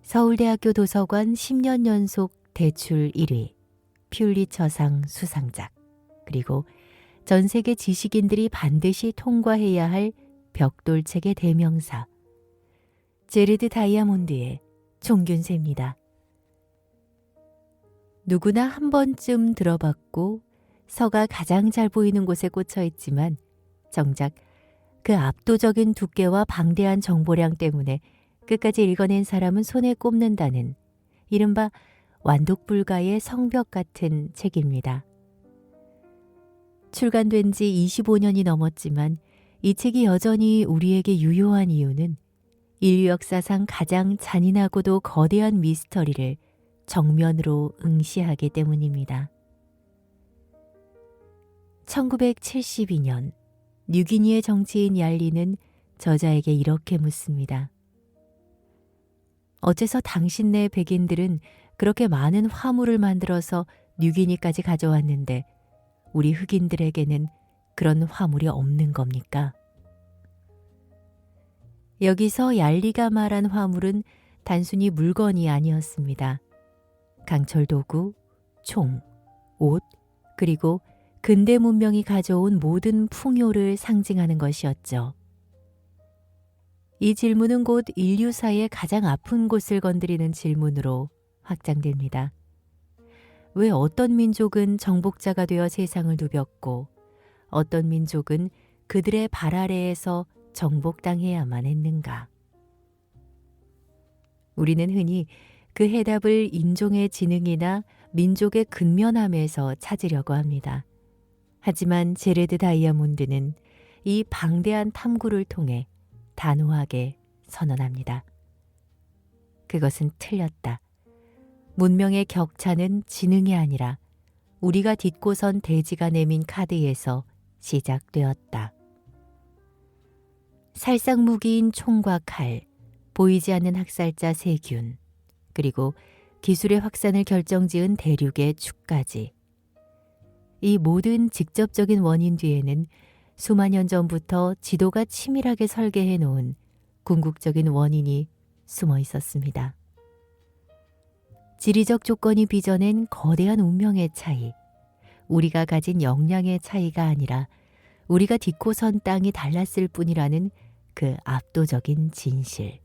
서울대학교 도서관 10년 연속 대출 1위, 퓰리처상 수상작, 그리고 전 세계 지식인들이 반드시 통과해야 할 벽돌책의 대명사, 제르드 다이아몬드의 총균세입니다. 누구나 한 번쯤 들어봤고 서가 가장 잘 보이는 곳에 꽂혀 있지만 정작 그 압도적인 두께와 방대한 정보량 때문에 끝까지 읽어낸 사람은 손에 꼽는다는 이른바 완독 불가의 성벽 같은 책입니다. 출간된 지 25년이 넘었지만 이 책이 여전히 우리에게 유효한 이유는 인류 역사상 가장 잔인하고도 거대한 미스터리를 정면으로 응시하기 때문입니다. 1972년 뉴기니의 정치인 얄리는 저자에게 이렇게 묻습니다. 어째서 당신네 백인들은 그렇게 많은 화물을 만들어서 뉴기니까지 가져왔는데 우리 흑인들에게는 그런 화물이 없는 겁니까? 여기서 얄리가 말한 화물은 단순히 물건이 아니었습니다. 강철 도구, 총, 옷, 그리고 근대 문명이 가져온 모든 풍요를 상징하는 것이었죠. 이 질문은 곧 인류사의 가장 아픈 곳을 건드리는 질문으로 확장됩니다. 왜 어떤 민족은 정복자가 되어 세상을 누볐고 어떤 민족은 그들의 발 아래에서 정복당해야만 했는가? 우리는 흔히 그 해답을 인종의 지능이나 민족의 근면함에서 찾으려고 합니다. 하지만 제레드 다이아몬드는 이 방대한 탐구를 통해 단호하게 선언합니다. 그것은 틀렸다. 문명의 격차는 지능이 아니라 우리가 딛고선 대지가 내민 카드에서 시작되었다. 살상무기인 총과 칼, 보이지 않는 학살자 세균, 그리고 기술의 확산을 결정지은 대륙의 축까지. 이 모든 직접적인 원인 뒤에는 수만 년 전부터 지도가 치밀하게 설계해 놓은 궁극적인 원인이 숨어 있었습니다. 지리적 조건이 빚어낸 거대한 운명의 차이, 우리가 가진 역량의 차이가 아니라 우리가 딛고 선 땅이 달랐을 뿐이라는 그 압도적인 진실.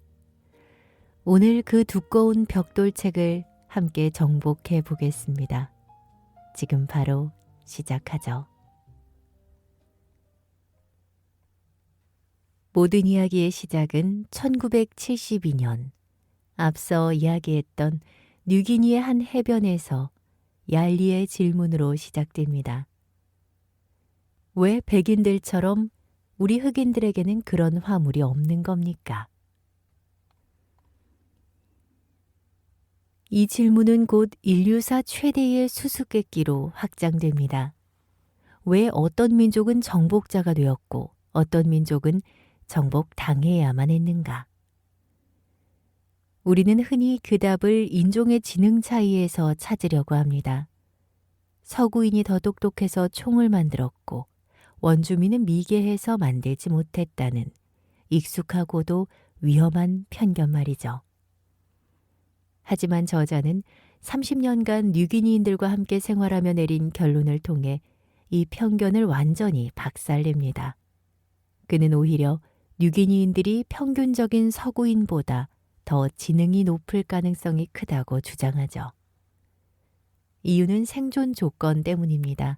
오늘 그 두꺼운 벽돌책을 함께 정복해 보겠습니다. 지금 바로 시작하죠. 모든 이야기의 시작은 1972년 앞서 이야기했던 뉴기니의 한 해변에서 얄리의 질문으로 시작됩니다. 왜 백인들처럼 우리 흑인들에게는 그런 화물이 없는 겁니까? 이 질문은 곧 인류사 최대의 수수께끼로 확장됩니다. 왜 어떤 민족은 정복자가 되었고 어떤 민족은 정복당해야만 했는가? 우리는 흔히 그 답을 인종의 지능 차이에서 찾으려고 합니다. 서구인이 더 똑똑해서 총을 만들었고 원주민은 미개해서 만들지 못했다는 익숙하고도 위험한 편견 말이죠. 하지만 저자는 30년간 뉴기니인들과 함께 생활하며 내린 결론을 통해 이 편견을 완전히 박살냅니다. 그는 오히려 뉴기니인들이 평균적인 서구인보다 더 지능이 높을 가능성이 크다고 주장하죠. 이유는 생존 조건 때문입니다.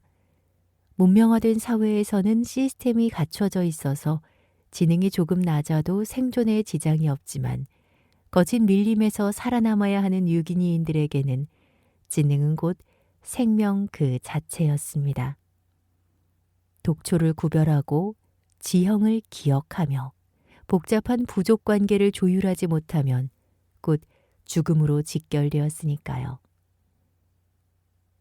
문명화된 사회에서는 시스템이 갖춰져 있어서 지능이 조금 낮아도 생존에 지장이 없지만 거친 밀림에서 살아남아야 하는 뉴기니인들에게는 지능은 곧 생명 그 자체였습니다. 독초를 구별하고 지형을 기억하며 복잡한 부족 관계를 조율하지 못하면 곧 죽음으로 직결되었으니까요.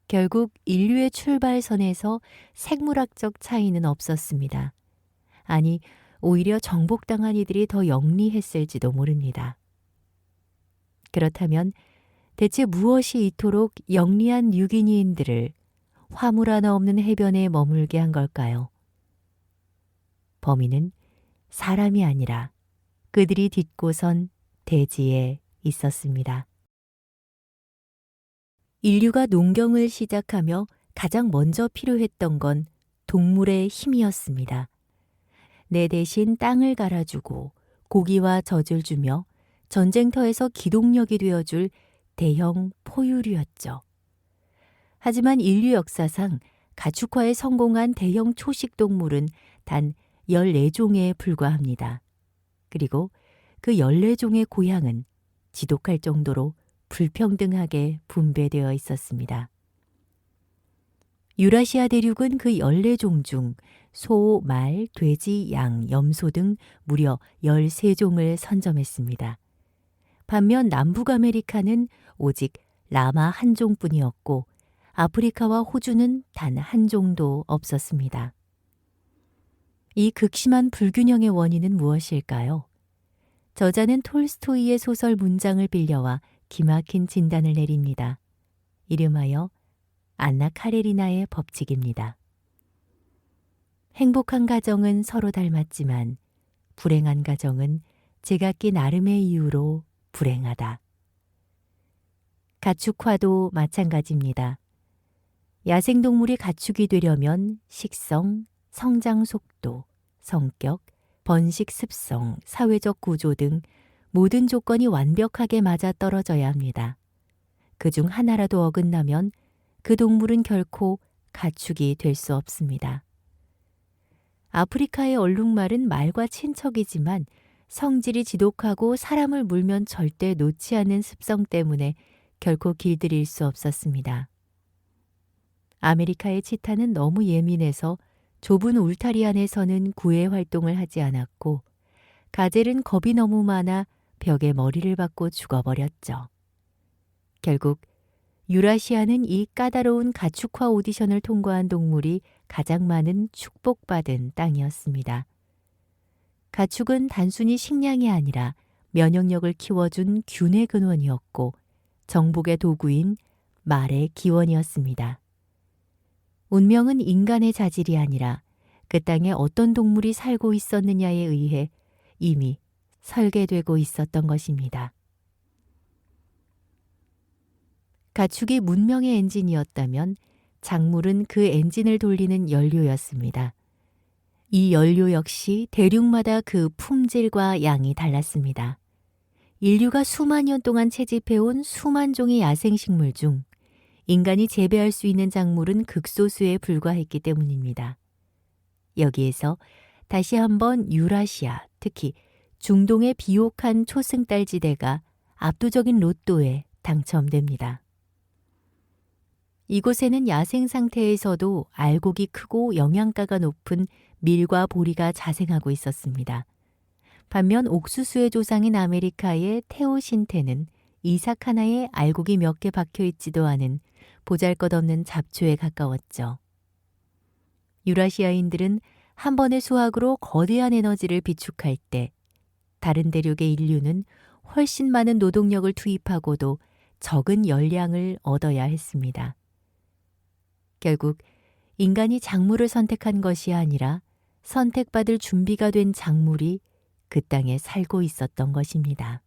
결국 인류의 출발선에서 생물학적 차이는 없었습니다. 아니, 오히려 정복당한 이들이 더 영리했을지도 모릅니다. 그렇다면 대체 무엇이 이토록 영리한 뉴기니인들을 화물 하나 없는 해변에 머물게 한 걸까요? 범인은 사람이 아니라 그들이 딛고선 대지의 있었습니다. 인류가 농경을 시작하며 가장 먼저 필요했던 건 동물의 힘이었습니다. 내 대신 땅을 갈아주고 고기와 젖을 주며 전쟁터에서 기동력이 되어줄 대형 포유류였죠. 하지만 인류 역사상 가축화에 성공한 대형 초식 동물은 단 14종에 불과합니다. 그리고 그 14종의 고향은 지독할 정도로 불평등하게 분배되어 있었습니다. 유라시아 대륙은 그 14종 중 소, 말, 돼지, 양, 염소 등 무려 13종을 선점했습니다. 반면 남북 아메리카는 오직 라마 한 종뿐이었고 아프리카와 호주는 단 한 종도 없었습니다. 이 극심한 불균형의 원인은 무엇일까요? 저자는 톨스토이의 소설 문장을 빌려와 기막힌 진단을 내립니다. 이름하여 안나 카레리나의 법칙입니다. 행복한 가정은 서로 닮았지만 불행한 가정은 제각기 나름의 이유로 불행하다. 가축화도 마찬가지입니다. 야생동물이 가축이 되려면 식성, 성장 속도, 성격, 번식 습성, 사회적 구조 등 모든 조건이 완벽하게 맞아떨어져야 합니다. 그중 하나라도 어긋나면 그 동물은 결코 가축이 될 수 없습니다. 아프리카의 얼룩말은 말과 친척이지만 성질이 지독하고 사람을 물면 절대 놓지 않는 습성 때문에 결코 길들일 수 없었습니다. 아메리카의 치타는 너무 예민해서 좁은 울타리 안에서는 구애 활동을 하지 않았고 가젤은 겁이 너무 많아 벽에 머리를 박고 죽어버렸죠. 결국 유라시아는 이 까다로운 가축화 오디션을 통과한 동물이 가장 많은 축복받은 땅이었습니다. 가축은 단순히 식량이 아니라 면역력을 키워준 균의 근원이었고 정복의 도구인 말의 기원이었습니다. 운명은 인간의 자질이 아니라 그 땅에 어떤 동물이 살고 있었느냐에 의해 이미 설계되고 있었던 것입니다. 가축이 문명의 엔진이었다면 작물은 그 엔진을 돌리는 연료였습니다. 이 연료 역시 대륙마다 그 품질과 양이 달랐습니다. 인류가 수만 년 동안 채집해온 수만 종의 야생식물 중 인간이 재배할 수 있는 작물은 극소수에 불과했기 때문입니다. 여기에서 다시 한번 유라시아, 특히 중동의 비옥한 초승달지대가 압도적인 로또에 당첨됩니다. 이곳에는 야생 상태에서도 알곡이 크고 영양가가 높은 밀과 보리가 자생하고 있었습니다. 반면 옥수수의 조상인 아메리카의 테오신테는 이삭 하나에 알곡이 몇 개 박혀있지도 않은 보잘것없는 잡초에 가까웠죠. 유라시아인들은 한 번의 수확으로 거대한 에너지를 비축할 때 다른 대륙의 인류는 훨씬 많은 노동력을 투입하고도 적은 열량을 얻어야 했습니다. 결국 인간이 작물을 선택한 것이 아니라 선택받을 준비가 된 작물이 그 땅에 살고 있었던 것입니다.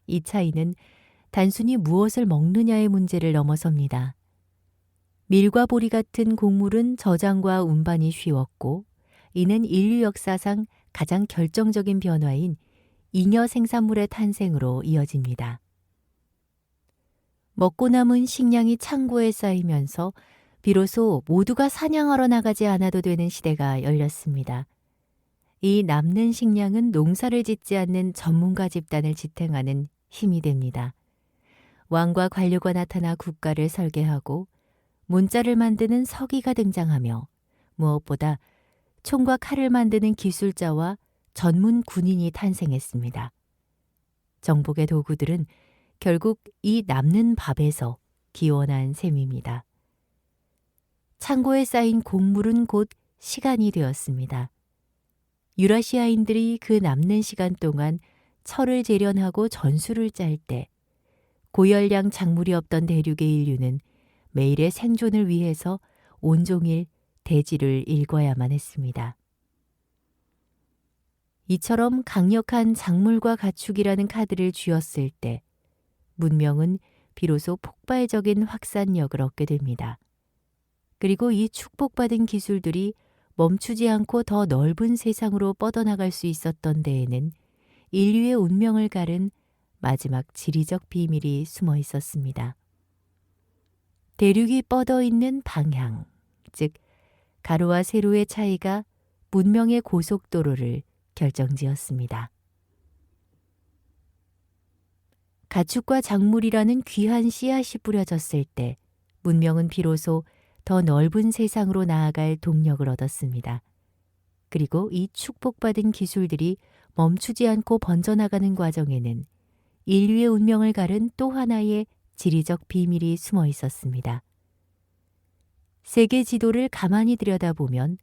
이 차이는 단순히 무엇을 먹느냐의 문제를 넘어섭니다. 밀과 보리 같은 곡물은 저장과 운반이 쉬웠고 이는 인류 역사상 가장 결정적인 변화인 잉여 생산물의 탄생으로 이어집니다. 먹고 남은 식량이 창고에 쌓이면서 비로소 모두가 사냥하러 나가지 않아도 되는 시대가 열렸습니다. 이 남는 식량은 농사를 짓지 않는 전문가 집단을 지탱하는 힘이 됩니다. 왕과 관료가 나타나 국가를 설계하고 문자를 만드는 서기가 등장하며 무엇보다 총과 칼을 만드는 기술자와 전문 군인이 탄생했습니다. 정복의 도구들은 결국 이 남는 밥에서 기원한 셈입니다. 창고에 쌓인 곡물은 곧 시간이 되었습니다. 유라시아인들이 그 남는 시간 동안 철을 재련하고 전술을 짤 때 고열량 작물이 없던 대륙의 인류는 매일의 생존을 위해서 온종일 대지를 일궈야만 했습니다. 이처럼 강력한 작물과 가축이라는 카드를 쥐었을 때 문명은 비로소 폭발적인 확산력을 얻게 됩니다. 그리고 이 축복받은 기술들이 멈추지 않고 더 넓은 세상으로 뻗어나갈 수 있었던 데에는 인류의 운명을 가른 마지막 지리적 비밀이 숨어 있었습니다. 대륙이 뻗어 있는 방향, 즉 가로와 세로의 차이가 문명의 고속도로를 결정지었습니다. 가축과 작물이라는 귀한 씨앗이 뿌려졌을 때 문명은 비로소 더 넓은 세상으로 나아갈 동력을 얻었습니다. 그리고 이 축복받은 기술들이 멈추지 않고 번져나가는 과정에는 인류의 운명을 가른 또 하나의 지리적 비밀이 숨어 있었습니다. 세계 지도를 가만히 들여다보면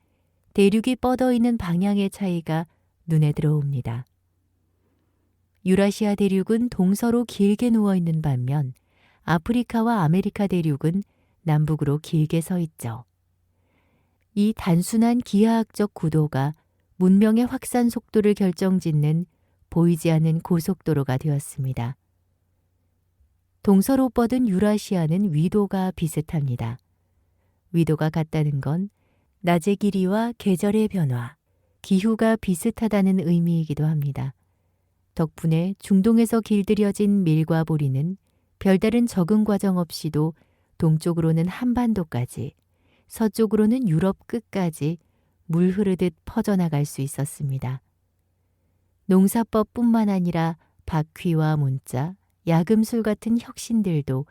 대륙이 뻗어 있는 방향의 차이가 눈에 들어옵니다. 유라시아 대륙은 동서로 길게 누워 있는 반면 아프리카와 아메리카 대륙은 남북으로 길게 서 있죠. 이 단순한 기하학적 구도가 문명의 확산 속도를 결정짓는 보이지 않는 고속도로가 되었습니다. 동서로 뻗은 유라시아는 위도가 비슷합니다. 위도가 같다는 건 낮의 길이와 계절의 변화, 기후가 비슷하다는 의미이기도 합니다. 덕분에 중동에서 길들여진 밀과 보리는 별다른 적응 과정 없이도 동쪽으로는 한반도까지, 서쪽으로는 유럽 끝까지 물 흐르듯 퍼져나갈 수 있었습니다. 농사법뿐만 아니라 바퀴와 문자, 야금술 같은 혁신들도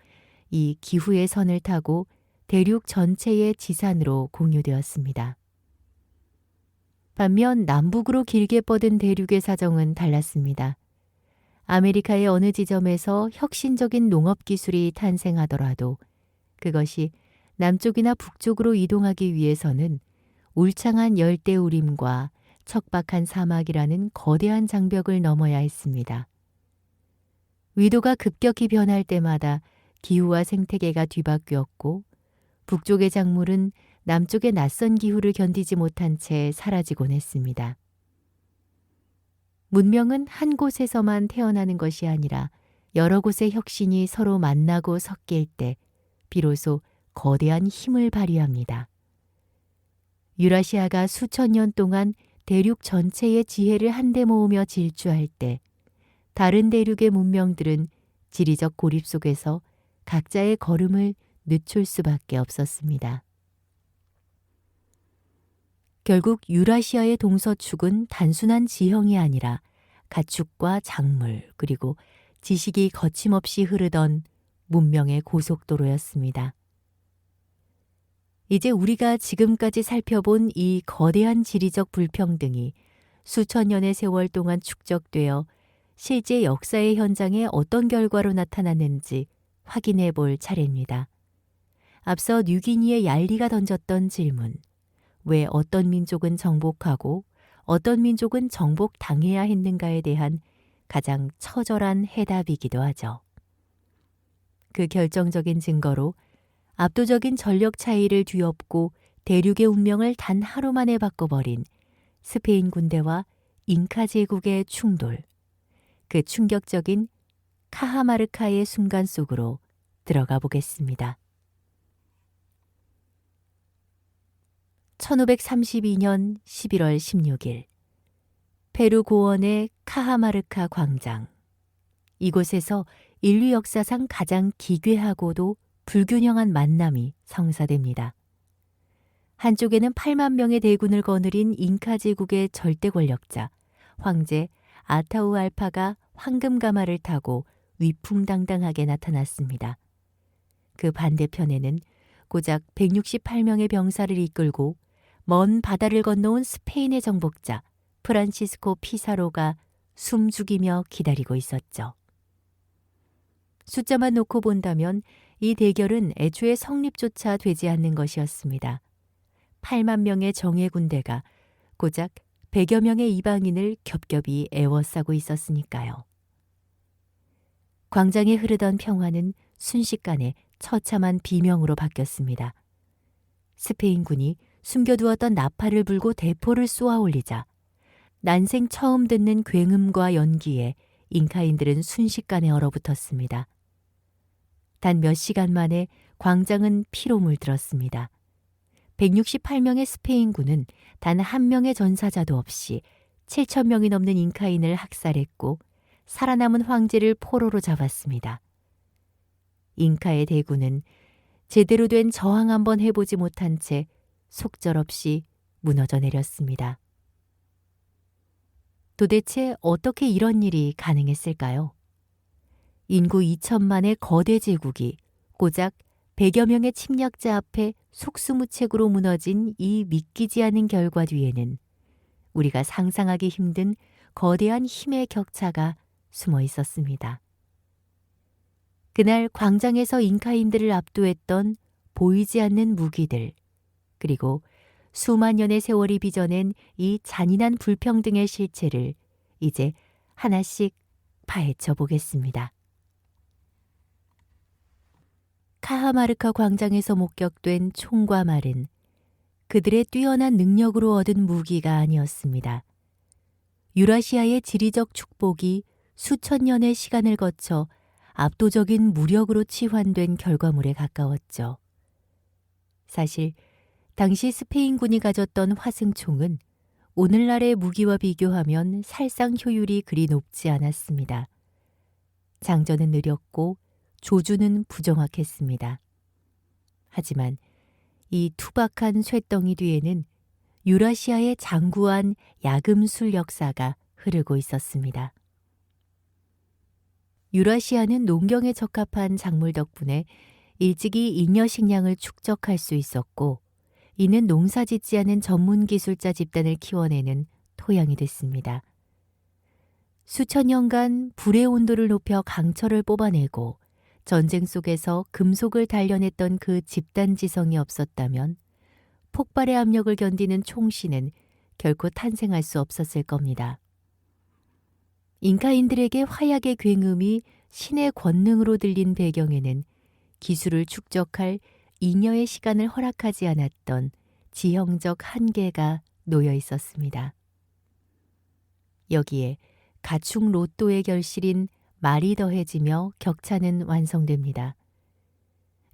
이 기후의 선을 타고 대륙 전체의 지산으로 공유되었습니다. 반면 남북으로 길게 뻗은 대륙의 사정은 달랐습니다. 아메리카의 어느 지점에서 혁신적인 농업기술이 탄생하더라도 그것이 남쪽이나 북쪽으로 이동하기 위해서는 울창한 열대우림과 척박한 사막이라는 거대한 장벽을 넘어야 했습니다. 위도가 급격히 변할 때마다 기후와 생태계가 뒤바뀌었고 북쪽의 작물은 남쪽의 낯선 기후를 견디지 못한 채 사라지곤 했습니다. 문명은 한 곳에서만 태어나는 것이 아니라 여러 곳의 혁신이 서로 만나고 섞일 때 비로소 거대한 힘을 발휘합니다. 유라시아가 수천 년 동안 대륙 전체의 지혜를 한데 모으며 질주할 때 다른 대륙의 문명들은 지리적 고립 속에서 각자의 걸음을 늦출 수밖에 없었습니다. 결국 유라시아의 동서축은 단순한 지형이 아니라 가축과 작물 그리고 지식이 거침없이 흐르던 문명의 고속도로였습니다. 이제 우리가 지금까지 살펴본 이 거대한 지리적 불평등이 수천 년의 세월 동안 축적되어 실제 역사의 현장에 어떤 결과로 나타났는지 확인해 볼 차례입니다. 앞서 뉴기니의 얄리가 던졌던 질문, 왜 어떤 민족은 정복하고 어떤 민족은 정복당해야 했는가에 대한 가장 처절한 해답이기도 하죠. 그 결정적인 증거로 압도적인 전력 차이를 뒤엎고 대륙의 운명을 단 하루 만에 바꿔버린 스페인 군대와 잉카 제국의 충돌, 그 충격적인 카하마르카의 순간 속으로 들어가 보겠습니다. 1532년 11월 16일 페루 고원의 카하마르카 광장. 이곳에서 인류 역사상 가장 기괴하고도 불균형한 만남이 성사됩니다. 한쪽에는 8만 명의 대군을 거느린 잉카 제국의 절대 권력자 황제 아타우알파가 황금 가마를 타고 위풍당당하게 나타났습니다. 그 반대편에는 고작 168명의 병사를 이끌고 먼 바다를 건너온 스페인의 정복자 프란시스코 피사로가 숨죽이며 기다리고 있었죠. 숫자만 놓고 본다면 이 대결은 애초에 성립조차 되지 않는 것이었습니다. 8만 명의 정예 군대가 고작 100여 명의 이방인을 겹겹이 애워싸고 있었으니까요. 광장에 흐르던 평화는 순식간에 처참한 비명으로 바뀌었습니다. 스페인군이 숨겨두었던 나팔을 불고 대포를 쏘아 올리자 난생 처음 듣는 굉음과 연기에 잉카인들은 순식간에 얼어붙었습니다. 단 몇 시간 만에 광장은 피로 물들었습니다. 168명의 스페인군은 단 한 명의 전사자도 없이 7천 명이 넘는 잉카인을 학살했고 살아남은 황제를 포로로 잡았습니다. 잉카의 대군은 제대로 된 저항 한번 해보지 못한 채 속절없이 무너져 내렸습니다. 도대체 어떻게 이런 일이 가능했을까요? 인구 2천만의 거대 제국이 고작 100여 명의 침략자 앞에 속수무책으로 무너진 이 믿기지 않은 결과 뒤에는 우리가 상상하기 힘든 거대한 힘의 격차가 숨어 있었습니다. 그날 광장에서 잉카인들을 압도했던 보이지 않는 무기들, 그리고 수만 년의 세월이 빚어낸 이 잔인한 불평등의 실체를 이제 하나씩 파헤쳐 보겠습니다. 카하마르카 광장에서 목격된 총과 말은 그들의 뛰어난 능력으로 얻은 무기가 아니었습니다. 유라시아의 지리적 축복이 수천 년의 시간을 거쳐 압도적인 무력으로 치환된 결과물에 가까웠죠. 사실 당시 스페인군이 가졌던 화승총은 오늘날의 무기와 비교하면 살상 효율이 그리 높지 않았습니다. 장전은 느렸고 조주는 부정확했습니다. 하지만 이 투박한 쇠덩이 뒤에는 유라시아의 장구한 야금술 역사가 흐르고 있었습니다. 유라시아는 농경에 적합한 작물 덕분에 일찍이 잉여 식량을 축적할 수 있었고, 이는 농사 짓지 않은 전문 기술자 집단을 키워내는 토양이 됐습니다. 수천 년간 불의 온도를 높여 강철을 뽑아내고 전쟁 속에서 금속을 단련했던 그 집단 지성이 없었다면 폭발의 압력을 견디는 총신은 결코 탄생할 수 없었을 겁니다. 잉카인들에게 화약의 굉음이 신의 권능으로 들린 배경에는 기술을 축적할 잉여의 시간을 허락하지 않았던 지형적 한계가 놓여 있었습니다. 여기에 가축 로또의 결실인 말이 더해지며 격차는 완성됩니다.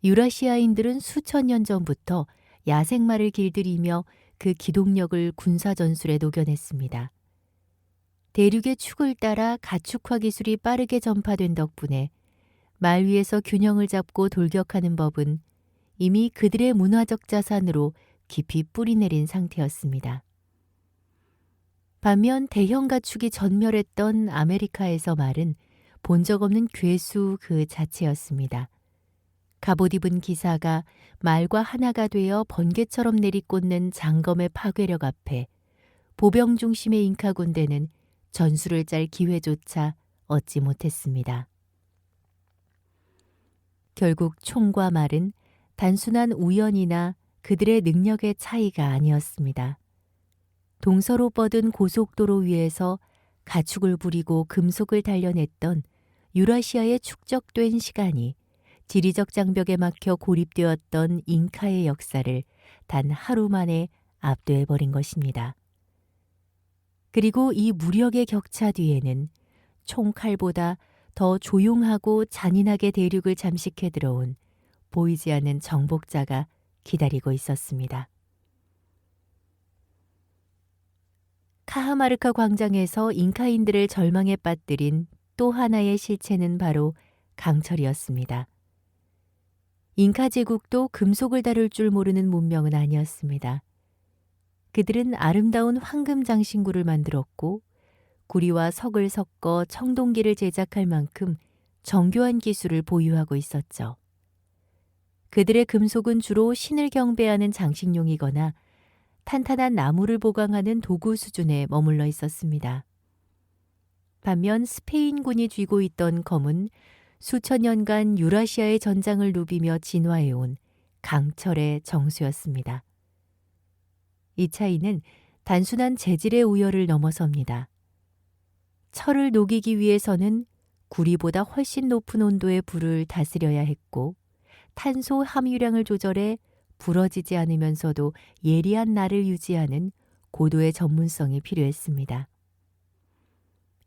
유라시아인들은 수천 년 전부터 야생말을 길들이며 그 기동력을 군사전술에 녹여냈습니다. 대륙의 축을 따라 가축화 기술이 빠르게 전파된 덕분에 말 위에서 균형을 잡고 돌격하는 법은 이미 그들의 문화적 자산으로 깊이 뿌리내린 상태였습니다. 반면 대형 가축이 전멸했던 아메리카에서 말은 본 적 없는 괴수 그 자체였습니다. 갑옷 입은 기사가 말과 하나가 되어 번개처럼 내리꽂는 장검의 파괴력 앞에 보병 중심의 잉카 군대는 전술을 짤 기회조차 얻지 못했습니다. 결국 총과 말은 단순한 우연이나 그들의 능력의 차이가 아니었습니다. 동서로 뻗은 고속도로 위에서 가축을 부리고 금속을 단련했던 유라시아의 축적된 시간이 지리적 장벽에 막혀 고립되었던 잉카의 역사를 단 하루 만에 압도해버린 것입니다. 그리고 이 무력의 격차 뒤에는 총칼보다 더 조용하고 잔인하게 대륙을 잠식해 들어온 보이지 않는 정복자가 기다리고 있었습니다. 카하마르카 광장에서 잉카인들을 절망에 빠뜨린 또 하나의 실체는 바로 강철이었습니다. 잉카 제국도 금속을 다룰 줄 모르는 문명은 아니었습니다. 그들은 아름다운 황금 장신구를 만들었고 구리와 석을 섞어 청동기를 제작할 만큼 정교한 기술을 보유하고 있었죠. 그들의 금속은 주로 신을 경배하는 장식용이거나 탄탄한 나무를 보강하는 도구 수준에 머물러 있었습니다. 반면 스페인군이 쥐고 있던 검은 수천 년간 유라시아의 전장을 누비며 진화해온 강철의 정수였습니다. 이 차이는 단순한 재질의 우열을 넘어섭니다. 철을 녹이기 위해서는 구리보다 훨씬 높은 온도의 불을 다스려야 했고 탄소 함유량을 조절해 부러지지 않으면서도 예리한 날을 유지하는 고도의 전문성이 필요했습니다.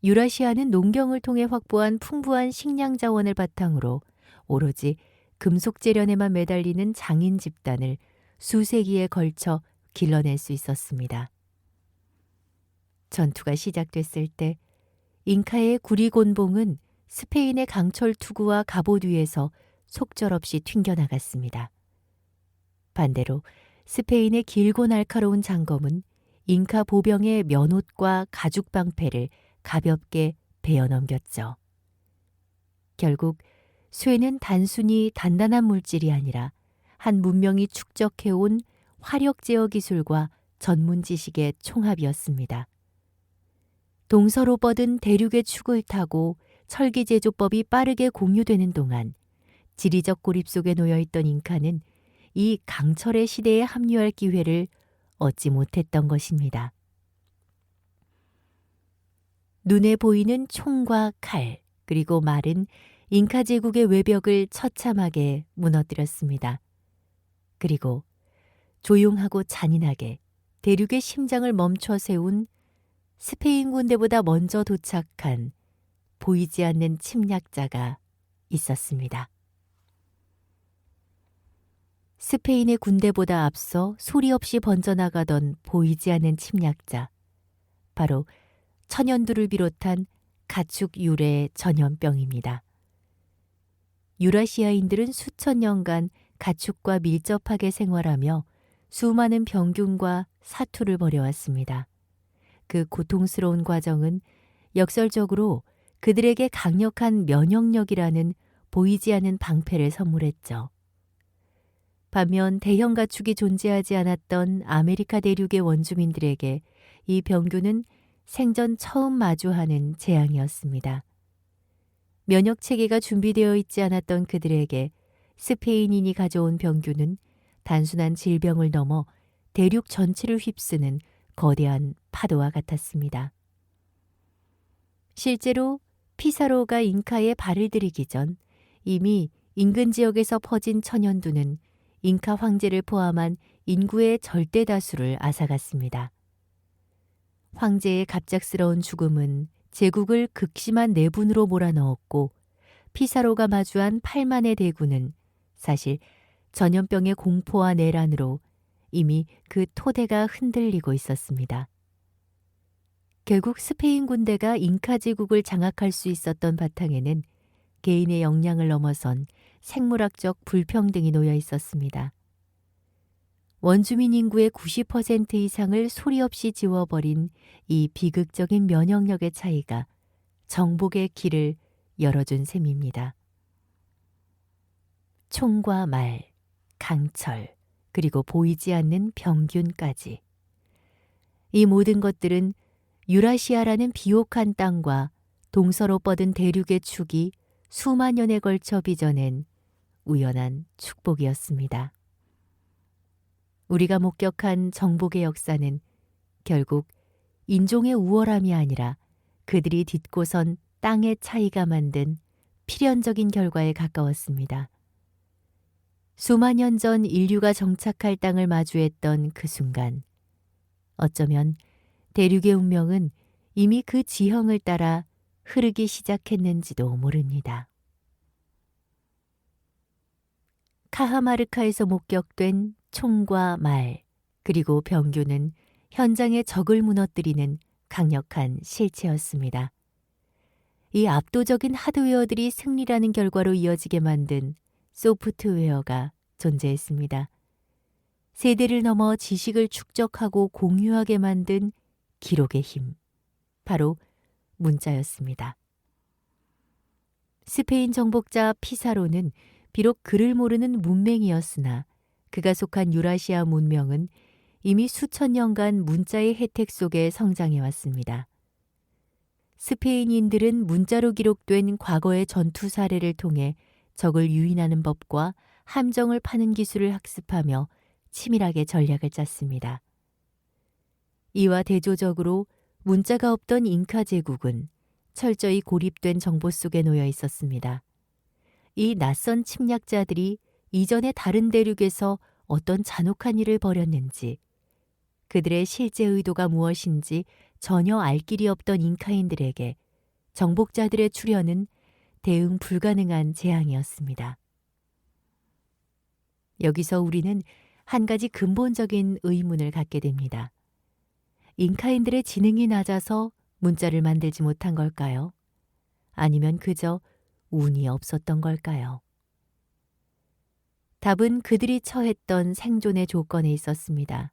유라시아는 농경을 통해 확보한 풍부한 식량 자원을 바탕으로 오로지 금속 재련에만 매달리는 장인 집단을 수세기에 걸쳐 길러낼 수 있었습니다. 전투가 시작됐을 때 잉카의 구리곤봉은 스페인의 강철 투구와 갑옷 위에서 속절없이 튕겨나갔습니다. 반대로 스페인의 길고 날카로운 장검은 잉카 보병의 면옷과 가죽 방패를 가볍게 베어넘겼죠. 결국 쇠는 단순히 단단한 물질이 아니라 한 문명이 축적해온 화력 제어 기술과 전문 지식의 총합이었습니다. 동서로 뻗은 대륙의 축을 타고 철기 제조법이 빠르게 공유되는 동안 지리적 고립 속에 놓여있던 잉카는 이 강철의 시대에 합류할 기회를 얻지 못했던 것입니다. 눈에 보이는 총과 칼, 그리고 말은 잉카 제국의 외벽을 처참하게 무너뜨렸습니다. 그리고 조용하고 잔인하게 대륙의 심장을 멈춰 세운 스페인 군대보다 먼저 도착한 보이지 않는 침략자가 있었습니다. 스페인의 군대보다 앞서 소리 없이 번져나가던 보이지 않는 침략자, 바로 천연두를 비롯한 가축 유래의 전염병입니다. 유라시아인들은 수천 년간 가축과 밀접하게 생활하며 수많은 병균과 사투를 벌여왔습니다. 그 고통스러운 과정은 역설적으로 그들에게 강력한 면역력이라는 보이지 않는 방패를 선물했죠. 반면 대형 가축이 존재하지 않았던 아메리카 대륙의 원주민들에게 이 병균은 생전 처음 마주하는 재앙이었습니다. 면역 체계가 준비되어 있지 않았던 그들에게 스페인인이 가져온 병균은 단순한 질병을 넘어 대륙 전체를 휩쓰는 거대한 파도와 같았습니다. 실제로 피사로가 잉카에 발을 들이기 전 이미 인근 지역에서 퍼진 천연두는 잉카 황제를 포함한 인구의 절대 다수를 앗아갔습니다. 황제의 갑작스러운 죽음은 제국을 극심한 내분으로 몰아넣었고 피사로가 마주한 8만의 대군은 사실 전염병의 공포와 내란으로 이미 그 토대가 흔들리고 있었습니다. 결국 스페인 군대가 잉카 제국을 장악할 수 있었던 바탕에는 개인의 역량을 넘어선 생물학적 불평등이 놓여 있었습니다. 원주민 인구의 90% 이상을 소리 없이 지워버린 이 비극적인 면역력의 차이가 정복의 길을 열어준 셈입니다. 총과 말, 강철, 그리고 보이지 않는 병균까지. 이 모든 것들은 유라시아라는 비옥한 땅과 동서로 뻗은 대륙의 축이 수만 년에 걸쳐 빚어낸 우연한 축복이었습니다. 우리가 목격한 정복의 역사는 결국 인종의 우월함이 아니라 그들이 딛고선 땅의 차이가 만든 필연적인 결과에 가까웠습니다. 수만 년 전 인류가 정착할 땅을 마주했던 그 순간, 어쩌면 대륙의 운명은 이미 그 지형을 따라 흐르기 시작했는지도 모릅니다. 카하마르카에서 목격된 총과 말, 그리고 병균은 현장의 적을 무너뜨리는 강력한 실체였습니다. 이 압도적인 하드웨어들이 승리라는 결과로 이어지게 만든 소프트웨어가 존재했습니다. 세대를 넘어 지식을 축적하고 공유하게 만든 기록의 힘, 바로 문자였습니다. 스페인 정복자 피사로는 비록 글을 모르는 문맹이었으나 그가 속한 유라시아 문명은 이미 수천 년간 문자의 혜택 속에 성장해왔습니다. 스페인인들은 문자로 기록된 과거의 전투 사례를 통해 적을 유인하는 법과 함정을 파는 기술을 학습하며 치밀하게 전략을 짰습니다. 이와 대조적으로 문자가 없던 잉카 제국은 철저히 고립된 정보 속에 놓여 있었습니다. 이 낯선 침략자들이 이전의 다른 대륙에서 어떤 잔혹한 일을 벌였는지, 그들의 실제 의도가 무엇인지 전혀 알 길이 없던 잉카인들에게 정복자들의 출현은 대응 불가능한 재앙이었습니다. 여기서 우리는 한 가지 근본적인 의문을 갖게 됩니다. 잉카인들의 지능이 낮아서 문자를 만들지 못한 걸까요? 아니면 그저 운이 없었던 걸까요? 답은 그들이 처했던 생존의 조건에 있었습니다.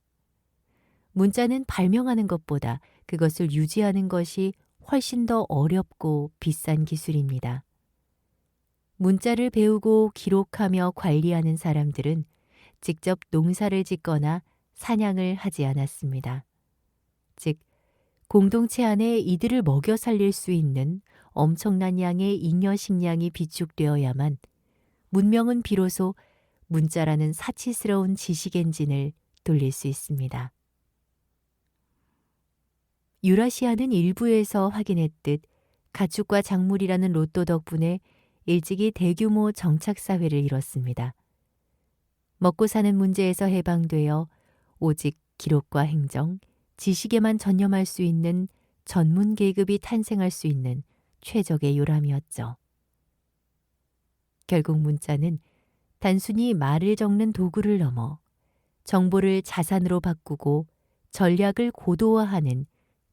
문자는 발명하는 것보다 그것을 유지하는 것이 훨씬 더 어렵고 비싼 기술입니다. 문자를 배우고 기록하며 관리하는 사람들은 직접 농사를 짓거나 사냥을 하지 않았습니다. 즉, 공동체 안에 이들을 먹여 살릴 수 있는 엄청난 양의 잉여 식량이 비축되어야만 문명은 비로소 문자라는 사치스러운 지식 엔진을 돌릴 수 있습니다. 유라시아는 일부에서 확인했듯 가축과 작물이라는 로또 덕분에 일찍이 대규모 정착사회를 이뤘습니다. 먹고 사는 문제에서 해방되어 오직 기록과 행정, 지식에만 전념할 수 있는 전문 계급이 탄생할 수 있는 최적의 요람이었죠. 결국 문자는 단순히 말을 적는 도구를 넘어 정보를 자산으로 바꾸고 전략을 고도화하는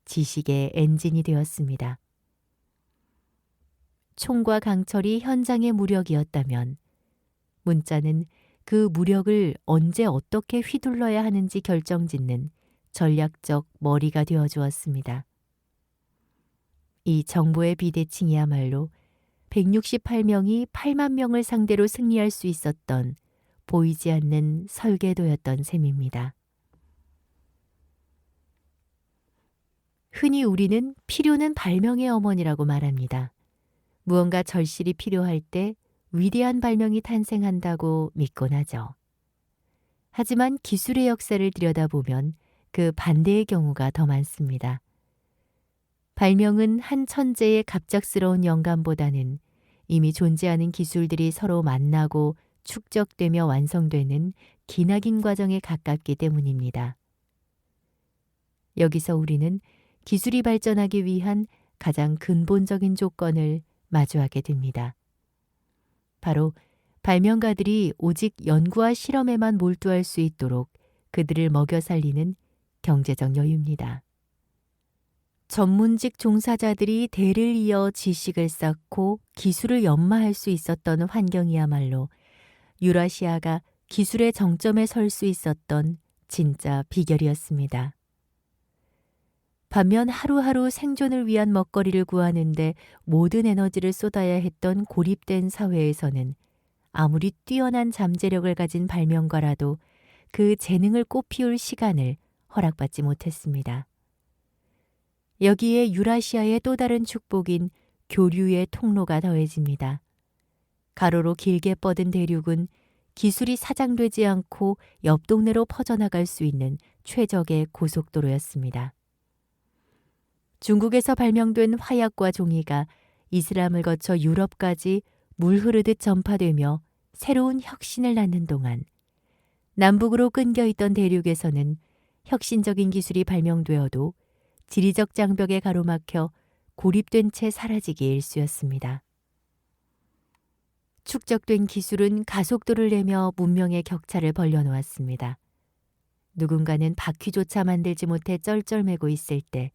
지식의 엔진이 되었습니다. 총과 강철이 현장의 무력이었다면 문자는 그 무력을 언제 어떻게 휘둘러야 하는지 결정짓는 전략적 머리가 되어 주었습니다. 이 정보의 비대칭이야말로 168명이 8만 명을 상대로 승리할 수 있었던 보이지 않는 설계도였던 셈입니다. 흔히 우리는 필요는 발명의 어머니라고 말합니다. 무언가 절실히 필요할 때 위대한 발명이 탄생한다고 믿곤 하죠. 하지만 기술의 역사를 들여다보면 그 반대의 경우가 더 많습니다. 발명은 한 천재의 갑작스러운 영감보다는 이미 존재하는 기술들이 서로 만나고 축적되며 완성되는 기나긴 과정에 가깝기 때문입니다. 여기서 우리는 기술이 발전하기 위한 가장 근본적인 조건을 마주하게 됩니다. 바로 발명가들이 오직 연구와 실험에만 몰두할 수 있도록 그들을 먹여 살리는 경제적 여유입니다. 전문직 종사자들이 대를 이어 지식을 쌓고 기술을 연마할 수 있었던 환경이야말로 유라시아가 기술의 정점에 설 수 있었던 진짜 비결이었습니다. 반면 하루하루 생존을 위한 먹거리를 구하는데 모든 에너지를 쏟아야 했던 고립된 사회에서는 아무리 뛰어난 잠재력을 가진 발명가라도 그 재능을 꽃피울 시간을 허락받지 못했습니다. 여기에 유라시아의 또 다른 축복인 교류의 통로가 더해집니다. 가로로 길게 뻗은 대륙은 기술이 사장되지 않고 옆 동네로 퍼져나갈 수 있는 최적의 고속도로였습니다. 중국에서 발명된 화약과 종이가 이슬람을 거쳐 유럽까지 물 흐르듯 전파되며 새로운 혁신을 낳는 동안 남북으로 끊겨있던 대륙에서는 혁신적인 기술이 발명되어도 지리적 장벽에 가로막혀 고립된 채 사라지기 일쑤였습니다. 축적된 기술은 가속도를 내며 문명의 격차를 벌려놓았습니다. 누군가는 바퀴조차 만들지 못해 쩔쩔매고 있을 때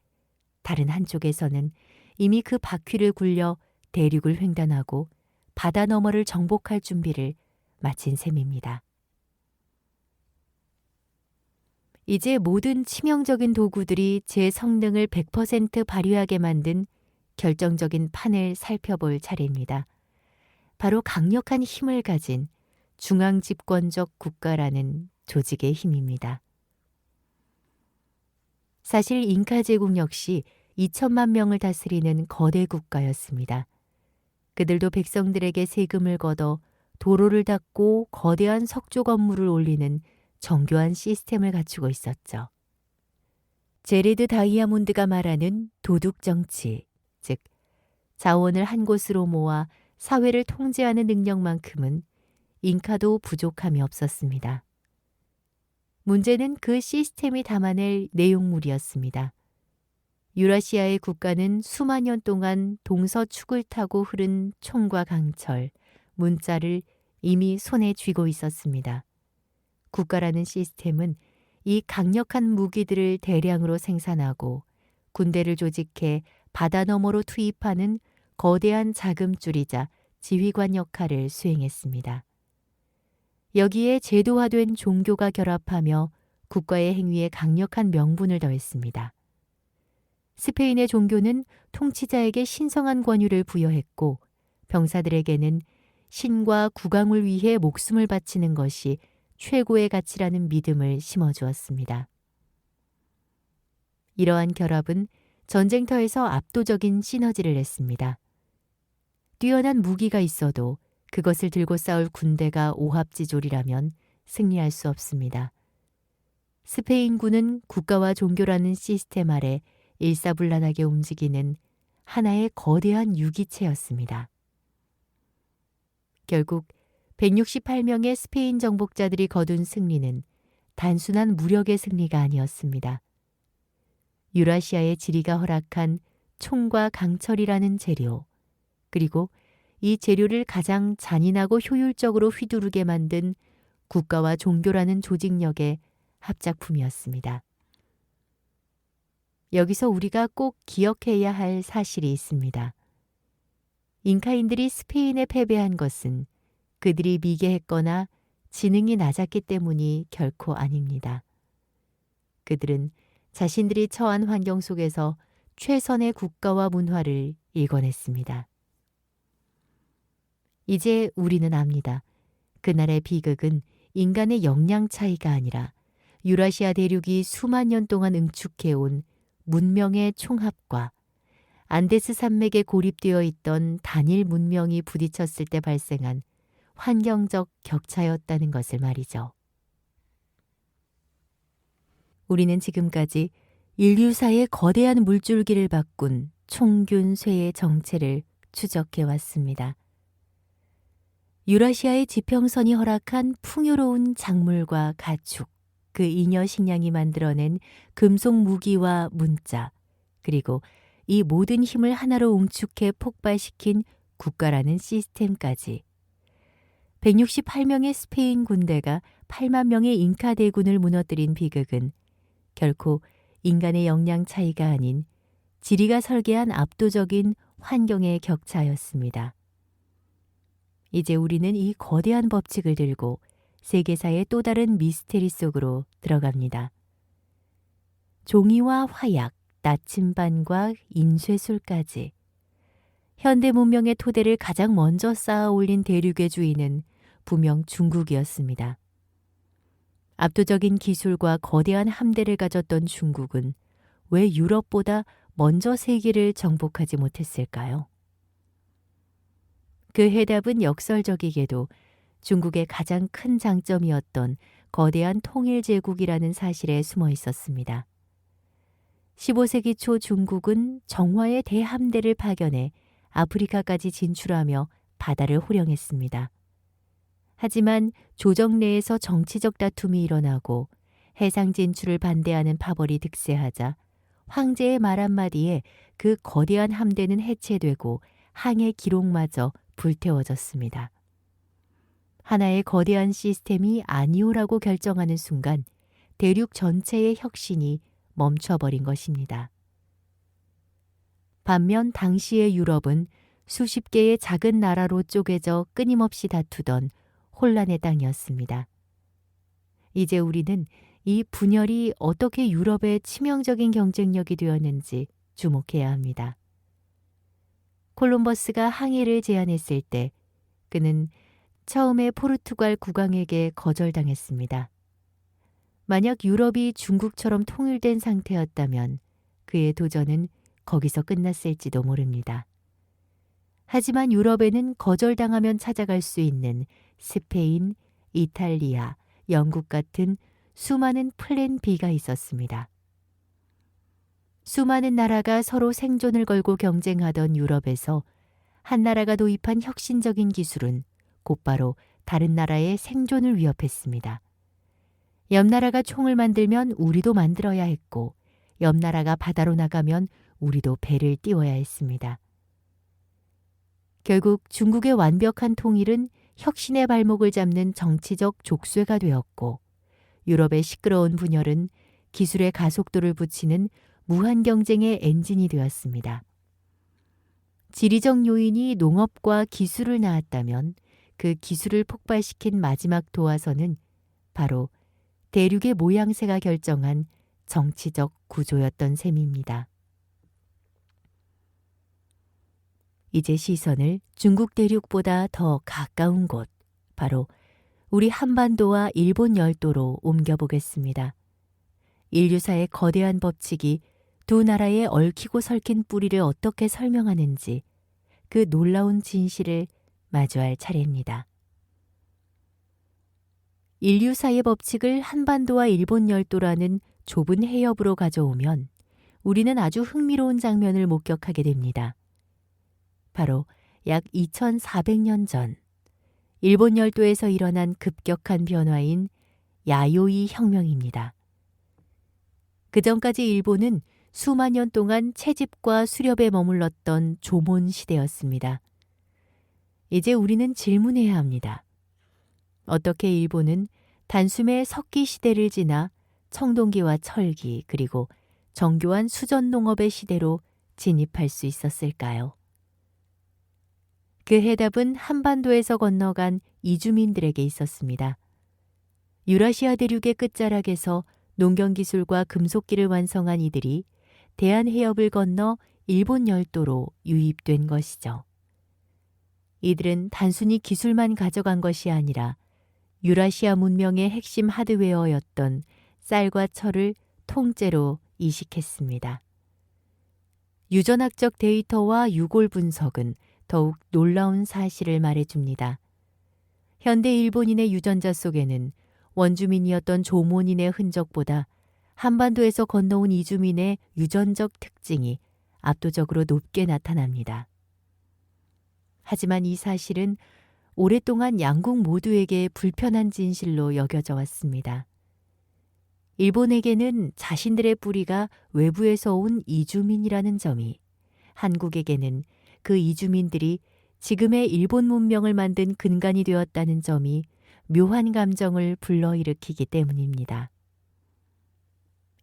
다른 한쪽에서는 이미 그 바퀴를 굴려 대륙을 횡단하고 바다 너머를 정복할 준비를 마친 셈입니다. 이제 모든 치명적인 도구들이 제 성능을 100% 발휘하게 만든 결정적인 판을 살펴볼 차례입니다. 바로 강력한 힘을 가진 중앙집권적 국가라는 조직의 힘입니다. 사실 잉카 제국 역시 2천만 명을 다스리는 거대 국가였습니다. 그들도 백성들에게 세금을 걷어 도로를 닦고 거대한 석조 건물을 올리는 정교한 시스템을 갖추고 있었죠. 제레드 다이아몬드가 말하는 도둑 정치, 즉 자원을 한 곳으로 모아 사회를 통제하는 능력만큼은 잉카도 부족함이 없었습니다. 문제는 그 시스템이 담아낼 내용물이었습니다. 유라시아의 국가는 수만 년 동안 동서축을 타고 흐른 총과 강철, 문자를 이미 손에 쥐고 있었습니다. 국가라는 시스템은 이 강력한 무기들을 대량으로 생산하고 군대를 조직해 바다 너머로 투입하는 거대한 자금줄이자 지휘관 역할을 수행했습니다. 여기에 제도화된 종교가 결합하며 국가의 행위에 강력한 명분을 더했습니다. 스페인의 종교는 통치자에게 신성한 권위를 부여했고 병사들에게는 신과 국왕을 위해 목숨을 바치는 것이 최고의 가치라는 믿음을 심어주었습니다. 이러한 결합은 전쟁터에서 압도적인 시너지를 냈습니다. 뛰어난 무기가 있어도 그것을 들고 싸울 군대가 오합지졸이라면 승리할 수 없습니다. 스페인군은 국가와 종교라는 시스템 아래 일사불란하게 움직이는 하나의 거대한 유기체였습니다. 결국 168명의 스페인 정복자들이 거둔 승리는 단순한 무력의 승리가 아니었습니다. 유라시아의 지리가 허락한 총과 강철이라는 재료, 그리고 이 재료를 가장 잔인하고 효율적으로 휘두르게 만든 국가와 종교라는 조직력의 합작품이었습니다. 여기서 우리가 꼭 기억해야 할 사실이 있습니다. 잉카인들이 스페인에 패배한 것은 그들이 미개했거나 지능이 낮았기 때문이 결코 아닙니다. 그들은 자신들이 처한 환경 속에서 최선의 국가와 문화를 일궈냈습니다. 이제 우리는 압니다. 그날의 비극은 인간의 역량 차이가 아니라 유라시아 대륙이 수만 년 동안 응축해온 문명의 총합과 안데스 산맥에 고립되어 있던 단일 문명이 부딪혔을 때 발생한 환경적 격차였다는 것을 말이죠. 우리는 지금까지 인류사의 거대한 물줄기를 바꾼 총균 쇠의 정체를 추적해 왔습니다. 유라시아의 지평선이 허락한 풍요로운 작물과 가축, 그 잉여 식량이 만들어낸 금속 무기와 문자, 그리고 이 모든 힘을 하나로 웅축해 폭발시킨 국가라는 시스템까지 168명의 스페인 군대가 8만 명의 잉카 대군을 무너뜨린 비극은 결코 인간의 역량 차이가 아닌 지리가 설계한 압도적인 환경의 격차였습니다. 이제 우리는 이 거대한 법칙을 들고 세계사의 또 다른 미스테리 속으로 들어갑니다. 종이와 화약, 나침반과 인쇄술까지 현대 문명의 토대를 가장 먼저 쌓아 올린 대륙의 주인은 분명 중국이었습니다. 압도적인 기술과 거대한 함대를 가졌던 중국은 왜 유럽보다 먼저 세계를 정복하지 못했을까요? 그 해답은 역설적이게도 중국의 가장 큰 장점이었던 거대한 통일제국이라는 사실에 숨어 있었습니다. 15세기 초 중국은 정화의 대함대를 파견해 아프리카까지 진출하며 바다를 호령했습니다. 하지만 조정 내에서 정치적 다툼이 일어나고 해상 진출을 반대하는 파벌이 득세하자 황제의 말 한마디에 그 거대한 함대는 해체되고 항해 기록마저 불태워졌습니다. 하나의 거대한 시스템이 아니오라고 결정하는 순간 대륙 전체의 혁신이 멈춰버린 것입니다. 반면 당시의 유럽은 수십 개의 작은 나라로 쪼개져 끊임없이 다투던 혼란의 땅이었습니다. 이제 우리는 이 분열이 어떻게 유럽의 치명적인 경쟁력이 되었는지 주목해야 합니다. 콜럼버스가 항해를 제안했을 때 그는 처음에 포르투갈 국왕에게 거절당했습니다. 만약 유럽이 중국처럼 통일된 상태였다면 그의 도전은 거기서 끝났을지도 모릅니다. 하지만 유럽에는 거절당하면 찾아갈 수 있는 스페인, 이탈리아, 영국 같은 수많은 플랜 B가 있었습니다. 수많은 나라가 서로 생존을 걸고 경쟁하던 유럽에서 한 나라가 도입한 혁신적인 기술은 곧바로 다른 나라의 생존을 위협했습니다. 옆 나라가 총을 만들면 우리도 만들어야 했고 옆 나라가 바다로 나가면 우리도 배를 띄워야 했습니다. 결국 중국의 완벽한 통일은 혁신의 발목을 잡는 정치적 족쇄가 되었고 유럽의 시끄러운 분열은 기술의 가속도를 붙이는 무한 경쟁의 엔진이 되었습니다. 지리적 요인이 농업과 기술을 낳았다면 그 기술을 폭발시킨 마지막 도화선은 바로 대륙의 모양새가 결정한 정치적 구조였던 셈입니다. 이제 시선을 중국 대륙보다 더 가까운 곳, 바로 우리 한반도와 일본 열도로 옮겨보겠습니다. 인류사의 거대한 법칙이 두 나라의 얽히고 설킨 뿌리를 어떻게 설명하는지 그 놀라운 진실을 마주할 차례입니다. 인류사의 법칙을 한반도와 일본 열도라는 좁은 해협으로 가져오면 우리는 아주 흥미로운 장면을 목격하게 됩니다. 바로 약 2400년 전 일본 열도에서 일어난 급격한 변화인 야요이 혁명입니다. 그전까지 일본은 수만 년 동안 채집과 수렵에 머물렀던 조몬 시대였습니다. 이제 우리는 질문해야 합니다. 어떻게 일본은 단숨에 석기 시대를 지나 청동기와 철기 그리고 정교한 수전 농업의 시대로 진입할 수 있었을까요? 그 해답은 한반도에서 건너간 이주민들에게 있었습니다. 유라시아 대륙의 끝자락에서 농경기술과 금속기를 완성한 이들이 대한해협을 건너 일본 열도로 유입된 것이죠. 이들은 단순히 기술만 가져간 것이 아니라 유라시아 문명의 핵심 하드웨어였던 쌀과 철을 통째로 이식했습니다. 유전학적 데이터와 유골 분석은 더욱 놀라운 사실을 말해줍니다. 현대 일본인의 유전자 속에는 원주민이었던 조몬인의 흔적보다 한반도에서 건너온 이주민의 유전적 특징이 압도적으로 높게 나타납니다. 하지만 이 사실은 오랫동안 양국 모두에게 불편한 진실로 여겨져 왔습니다. 일본에게는 자신들의 뿌리가 외부에서 온 이주민이라는 점이, 한국에게는 그 이주민들이 지금의 일본 문명을 만든 근간이 되었다는 점이 묘한 감정을 불러일으키기 때문입니다.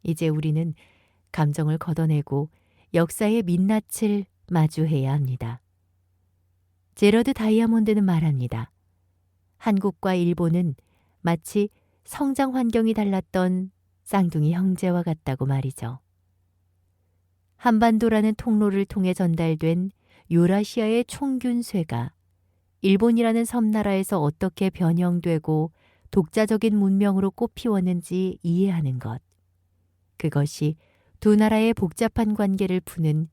이제 우리는 감정을 걷어내고 역사의 민낯을 마주해야 합니다. 제러드 다이아몬드는 말합니다. 한국과 일본은 마치 성장 환경이 달랐던 쌍둥이 형제와 같다고 말이죠. 한반도라는 통로를 통해 전달된 유라시아의 총균쇠가 일본이라는 섬나라에서 어떻게 변형되고 독자적인 문명으로 꽃피웠는지 이해하는 것. 그것이 두 나라의 복잡한 관계를 푸는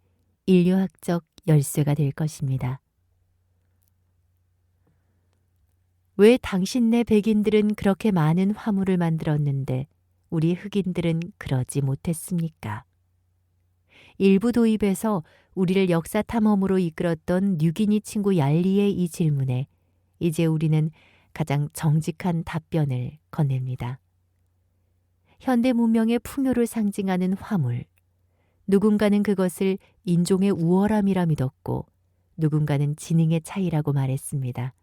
인류학적 열쇠가 될 것입니다. 왜 당신네 백인들은 그렇게 많은 화물을 만들었는데 우리 흑인들은 그러지 못했습니까? 일부 도입에서 우리를 역사 탐험으로 이끌었던 뉴기니 친구 얄리의 이 질문에 이제 우리는 가장 정직한 답변을 건넵니다. 현대 문명의 풍요를 상징하는 화물. 누군가는 그것을 인종의 우월함이라 믿었고 누군가는 지능의 차이라고 말했습니다.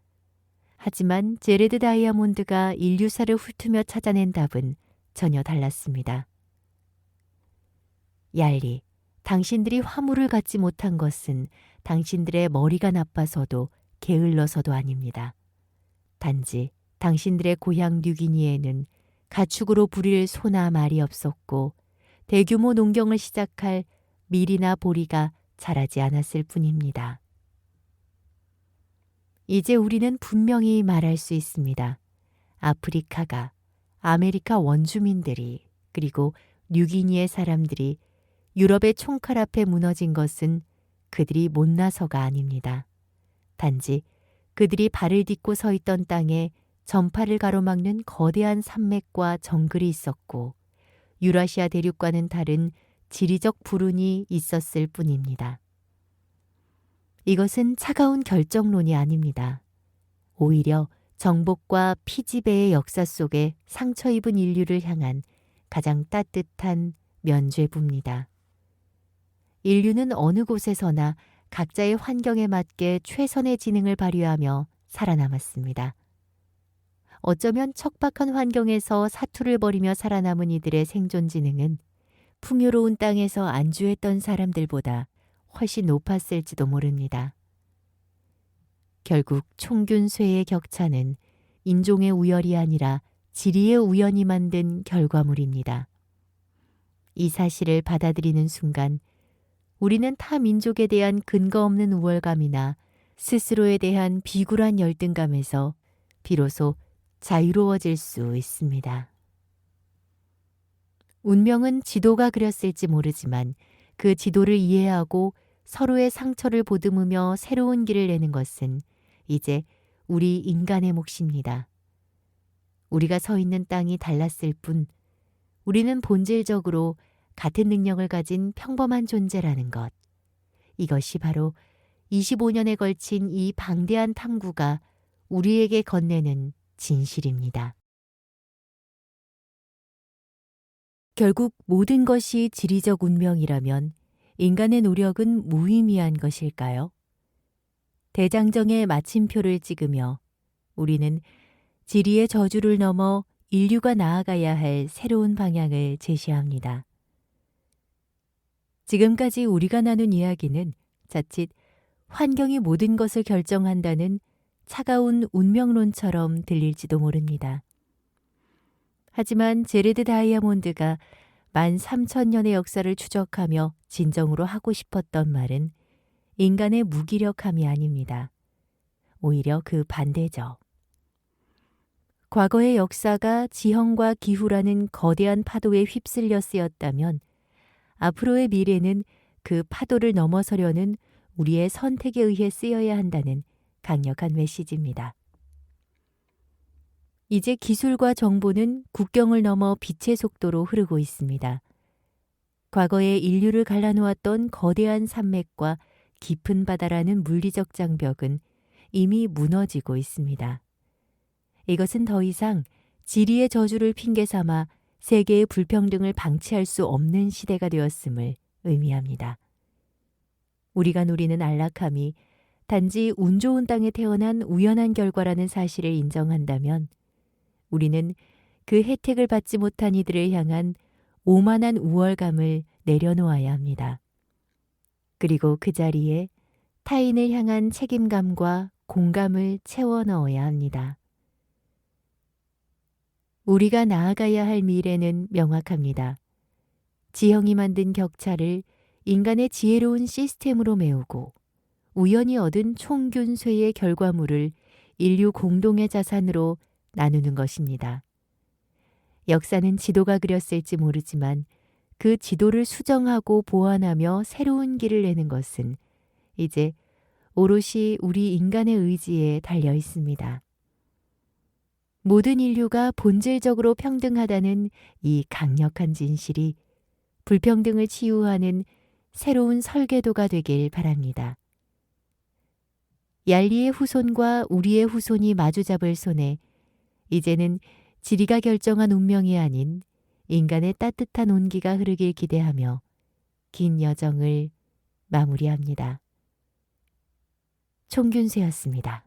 하지만 제레드 다이아몬드가 인류사를 훑으며 찾아낸 답은 전혀 달랐습니다. 얄리, 당신들이 화물을 갖지 못한 것은 당신들의 머리가 나빠서도 게을러서도 아닙니다. 단지 당신들의 고향 뉴기니에는 가축으로 부릴 소나 말이 없었고 대규모 농경을 시작할 밀이나 보리가 자라지 않았을 뿐입니다. 이제 우리는 분명히 말할 수 있습니다. 아프리카가, 아메리카 원주민들이, 그리고 뉴기니의 사람들이 유럽의 총칼 앞에 무너진 것은 그들이 못나서가 아닙니다. 단지 그들이 발을 딛고 서 있던 땅에 전파를 가로막는 거대한 산맥과 정글이 있었고 유라시아 대륙과는 다른 지리적 불운이 있었을 뿐입니다. 이것은 차가운 결정론이 아닙니다. 오히려 정복과 피지배의 역사 속에 상처 입은 인류를 향한 가장 따뜻한 면죄부입니다. 인류는 어느 곳에서나 각자의 환경에 맞게 최선의 지능을 발휘하며 살아남았습니다. 어쩌면 척박한 환경에서 사투를 벌이며 살아남은 이들의 생존 지능은 풍요로운 땅에서 안주했던 사람들보다 훨씬 높았을지도 모릅니다. 결국 총균 쇠의 격차는 인종의 우열이 아니라 지리의 우연이 만든 결과물입니다. 이 사실을 받아들이는 순간 우리는 타 민족에 대한 근거 없는 우월감이나 스스로에 대한 비굴한 열등감에서 비로소 자유로워질 수 있습니다. 운명은 지도가 그렸을지 모르지만 그 지도를 이해하고 서로의 상처를 보듬으며 새로운 길을 내는 것은 이제 우리 인간의 몫입니다. 우리가 서 있는 땅이 달랐을 뿐 우리는 본질적으로 같은 능력을 가진 평범한 존재라는 것. 이것이 바로 25년에 걸친 이 방대한 탐구가 우리에게 건네는 진실입니다. 결국 모든 것이 지리적 운명이라면 인간의 노력은 무의미한 것일까요? 대장정의 마침표를 찍으며 우리는 지리의 저주를 넘어 인류가 나아가야 할 새로운 방향을 제시합니다. 지금까지 우리가 나눈 이야기는 자칫 환경이 모든 것을 결정한다는 차가운 운명론처럼 들릴지도 모릅니다. 하지만 제레드 다이아몬드가 13,000년의 역사를 추적하며 진정으로 하고 싶었던 말은 인간의 무기력함이 아닙니다. 오히려 그 반대죠. 과거의 역사가 지형과 기후라는 거대한 파도에 휩쓸려 쓰였다면 앞으로의 미래는 그 파도를 넘어서려는 우리의 선택에 의해 쓰여야 한다는 강력한 메시지입니다. 이제 기술과 정보는 국경을 넘어 빛의 속도로 흐르고 있습니다. 과거에 인류를 갈라놓았던 거대한 산맥과 깊은 바다라는 물리적 장벽은 이미 무너지고 있습니다. 이것은 더 이상 지리의 저주를 핑계 삼아 세계의 불평등을 방치할 수 없는 시대가 되었음을 의미합니다. 우리가 누리는 안락함이 단지 운 좋은 땅에 태어난 우연한 결과라는 사실을 인정한다면 우리는 그 혜택을 받지 못한 이들을 향한 오만한 우월감을 내려놓아야 합니다. 그리고 그 자리에 타인을 향한 책임감과 공감을 채워 넣어야 합니다. 우리가 나아가야 할 미래는 명확합니다. 지형이 만든 격차를 인간의 지혜로운 시스템으로 메우고 우연히 얻은 총균쇠의 결과물을 인류 공동의 자산으로 나누는 것입니다. 역사는 지도가 그렸을지 모르지만 그 지도를 수정하고 보완하며 새로운 길을 내는 것은 이제 오롯이 우리 인간의 의지에 달려 있습니다. 모든 인류가 본질적으로 평등하다는 이 강력한 진실이 불평등을 치유하는 새로운 설계도가 되길 바랍니다. 얄리의 후손과 우리의 후손이 마주잡을 손에 이제는 지리가 결정한 운명이 아닌 인간의 따뜻한 온기가 흐르길 기대하며 긴 여정을 마무리합니다. 총균쇠였습니다.